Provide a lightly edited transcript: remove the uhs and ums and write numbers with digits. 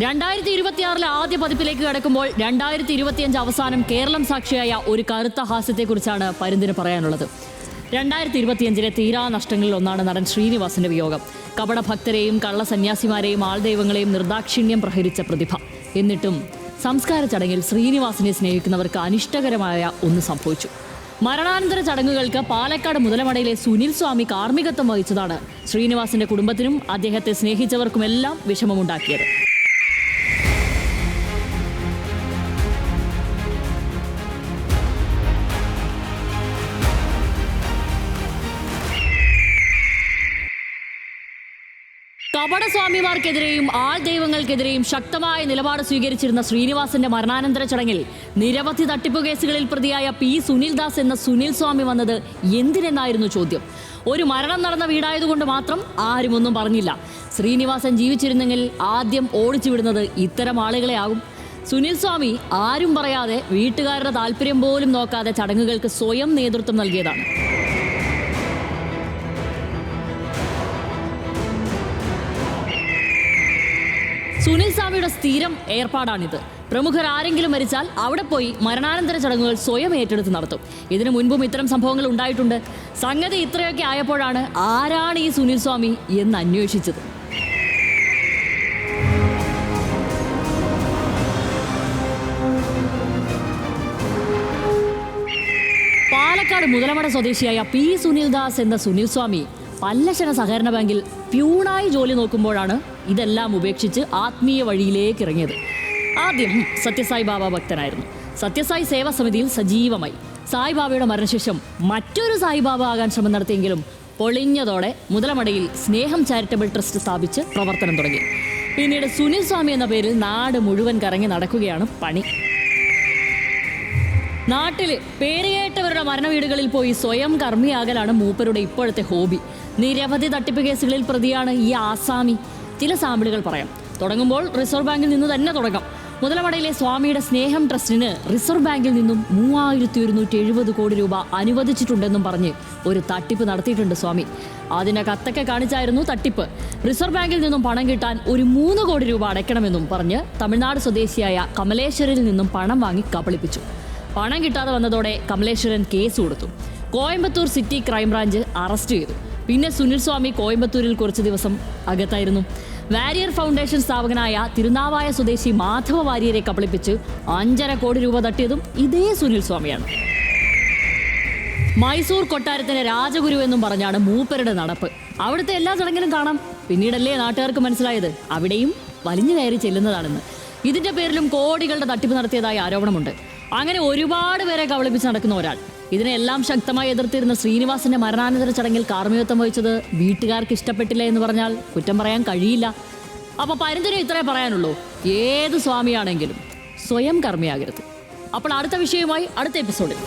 2026 ആദ്യ പതിപ്പിലേക്ക് കടക്കുമ്പോൾ 2025 അവസാനം കേരളം സാക്ഷിയായ ഒരു കറുത്ത ഹാസ്യത്തെക്കുറിച്ചാണ് പരുന്തിന് പറയാനുള്ളത്. 2025 തീരാ നഷ്ടങ്ങളിൽ ഒന്നാണ് നടൻ ശ്രീനിവാസന്റെ വിയോഗം. കപടഭക്തരെയും കള്ളസന്യാസിമാരെയും ആൾദൈവങ്ങളെയും നിർദാക്ഷിണ്യം പ്രഹരിച്ച പ്രതിഭ. എന്നിട്ടും സംസ്കാര ചടങ്ങിൽ ശ്രീനിവാസനെ സ്നേഹിക്കുന്നവർക്ക് അനിഷ്ടകരമായ ഒന്ന് സംഭവിച്ചു. മരണാനന്തര ചടങ്ങുകൾക്ക് പാലക്കാട് മുതലമടയിലെ സുനിൽ സ്വാമി കാർമ്മികത്വം വഹിച്ചതാണ് ശ്രീനിവാസന്റെ കുടുംബത്തിനും അദ്ദേഹത്തെ സ്നേഹിച്ചവർക്കുമെല്ലാം വിഷമമുണ്ടാക്കിയത്. കപടസ്വാമിമാർക്കെതിരെയും ആൾ ദൈവങ്ങൾക്കെതിരെയും ശക്തമായ നിലപാട് സ്വീകരിച്ചിരുന്ന ശ്രീനിവാസന്റെ മരണാനന്തര ചടങ്ങിൽ നിരവധി തട്ടിപ്പു കേസുകളിൽ പ്രതിയായ പി സുനിൽദാസ് എന്ന സുനിൽ സ്വാമി വന്നത് എന്തിനെന്നായിരുന്നു ചോദ്യം. ഒരു മരണം നടന്ന വീടായതുകൊണ്ട് മാത്രം ആരും ഒന്നും പറഞ്ഞില്ല. ശ്രീനിവാസൻ ജീവിച്ചിരുന്നെങ്കിൽ ആദ്യം ഓടിച്ചു വിടുന്നത് ഇത്തരം ആളുകളെ ആകും. സുനിൽ സ്വാമി ആരും പറയാതെ വീട്ടുകാരുടെ താല്പര്യം പോലും നോക്കാതെ ചടങ്ങുകൾക്ക് സ്വയം നേതൃത്വം നൽകിയതാണ്. സുനിൽ സ്വാമിയുടെ സ്ഥിരം ഏർപ്പാടാണിത്. പ്രമുഖർ ആരെങ്കിലും മരിച്ചാൽ അവിടെ പോയി മരണാനന്തര ചടങ്ങുകൾ സ്വയം ഏറ്റെടുത്ത് നടത്തും. ഇതിനു മുൻപും ഇത്തരം സംഭവങ്ങൾ ഉണ്ടായിട്ടുണ്ട്. സംഗതി ഇത്രയൊക്കെ ആയപ്പോഴാണ് ആരാണ് ഈ സുനിൽ സ്വാമി എന്ന് അന്വേഷിച്ചത്. പാലക്കാട് മുതലമട സ്വദേശിയായ പി സുനിൽദാസ് എന്ന സുനിൽ സ്വാമി പല്ലശന സഹകരണ ബാങ്കിൽ പ്യൂണായി ജോലി നോക്കുമ്പോഴാണ് ഇതെല്ലാം ഉപേക്ഷിച്ച് ആത്മീയ വഴിയിലേക്ക് ഇറങ്ങിയത്. ആദ്യം സത്യസായി ബാബ ഭക്തനായിരുന്നു. സത്യസായി സേവാ സമിതിയിൽ സജീവമായി. സായിബാബയുടെ മരണശേഷം മറ്റൊരു സായിബാബ ആകാൻ ശ്രമം നടത്തിയെങ്കിലും പൊളിഞ്ഞതോടെ മുതലമടയിൽ സ്നേഹം ചാരിറ്റബിൾ ട്രസ്റ്റ് സ്ഥാപിച്ച് പ്രവർത്തനം തുടങ്ങി. പിന്നീട് സുനിൽ സ്വാമി എന്ന പേരിൽ നാട് മുഴുവൻ കറങ്ങി നടക്കുകയാണ് പണി. നാട്ടില് പേരുകേട്ടവരുടെ മരണവീടുകളിൽ പോയി സ്വയം കർമ്മിയാകലാണ് മൂപ്പരുടെ ഇപ്പോഴത്തെ ഹോബി. നിരവധി തട്ടിപ്പ് കേസുകളിൽ പ്രതിയാണ് ഈ ആസാമി. ചില സാമ്പിളുകൾ പറയാം. തുടങ്ങുമ്പോൾ റിസർവ് ബാങ്കിൽ നിന്ന് തന്നെ തുടങ്ങാം. മുതലമടയിലെ സ്വാമിയുടെ സ്നേഹം ട്രസ്റ്റിന് റിസർവ് ബാങ്കിൽ നിന്നും 3170 കോടി രൂപ അനുവദിച്ചിട്ടുണ്ടെന്നും പറഞ്ഞ് ഒരു തട്ടിപ്പ് നടത്തിയിട്ടുണ്ട് സ്വാമി. അതിനെ കത്തൊക്കെ കാണിച്ചായിരുന്നു തട്ടിപ്പ്. റിസർവ് ബാങ്കിൽ നിന്നും പണം കിട്ടാൻ ഒരു 3 കോടി രൂപ അടയ്ക്കണമെന്നും പറഞ്ഞ് തമിഴ്നാട് സ്വദേശിയായ കമലേശ്വരിൽ നിന്നും പണം വാങ്ങി കബളിപ്പിച്ചു. പണം കിട്ടാതെ വന്നതോടെ കമലേശ്വരൻ കേസ് കൊടുത്തു. കോയമ്പത്തൂർ സിറ്റി ക്രൈംബ്രാഞ്ച് അറസ്റ്റ് ചെയ്തു. പിന്നെ സുനിൽ സ്വാമി കോയമ്പത്തൂരിൽ കുറച്ച് ദിവസം അകത്തായിരുന്നു. വാരിയർ ഫൗണ്ടേഷൻ സ്ഥാപകനായ തിരുനാവായ സ്വദേശി മാധവ വാര്യരെ കബളിപ്പിച്ച് 5.5 കോടി രൂപ തട്ടിയതും ഇതേ സുനിൽ സ്വാമിയാണ്. മൈസൂർ കൊട്ടാരത്തിന്റെ രാജഗുരു എന്നും പറഞ്ഞാണ് മൂപ്പരുടെ നടപ്പ്. അവിടുത്തെ എല്ലാ ചടങ്ങിലും കാണാം. പിന്നീടല്ലേ നാട്ടുകാർക്ക് മനസ്സിലായത് അവിടെയും വലിഞ്ഞു കയറി ചെല്ലുന്നതാണെന്ന്. ഇതിന്റെ പേരിലും കോടികളുടെ തട്ടിപ്പ് നടത്തിയതായി ആരോപണമുണ്ട്. അങ്ങനെ ഒരുപാട് പേരെ കബളിപ്പിച്ച് നടക്കുന്ന ഒരാൾ. ഇതിനെല്ലാം ശക്തമായി എതിർത്തിരുന്ന ശ്രീനിവാസന്റെ മരണാനന്തര ചടങ്ങിൽ കാർമ്മികത്വം വഹിച്ചത് വീട്ടുകാർക്ക് ഇഷ്ടപ്പെട്ടില്ല എന്ന് പറഞ്ഞാൽ കുറ്റം പറയാൻ കഴിയില്ല. അപ്പൊ പരുന്തിനും ഇത്രേ പറയാനുള്ളൂ. ഏത് സ്വാമിയാണെങ്കിലും സ്വയം കർമ്മിയാകരുത്. അപ്പോൾ അടുത്ത വിഷയവുമായി അടുത്ത എപ്പിസോഡിൽ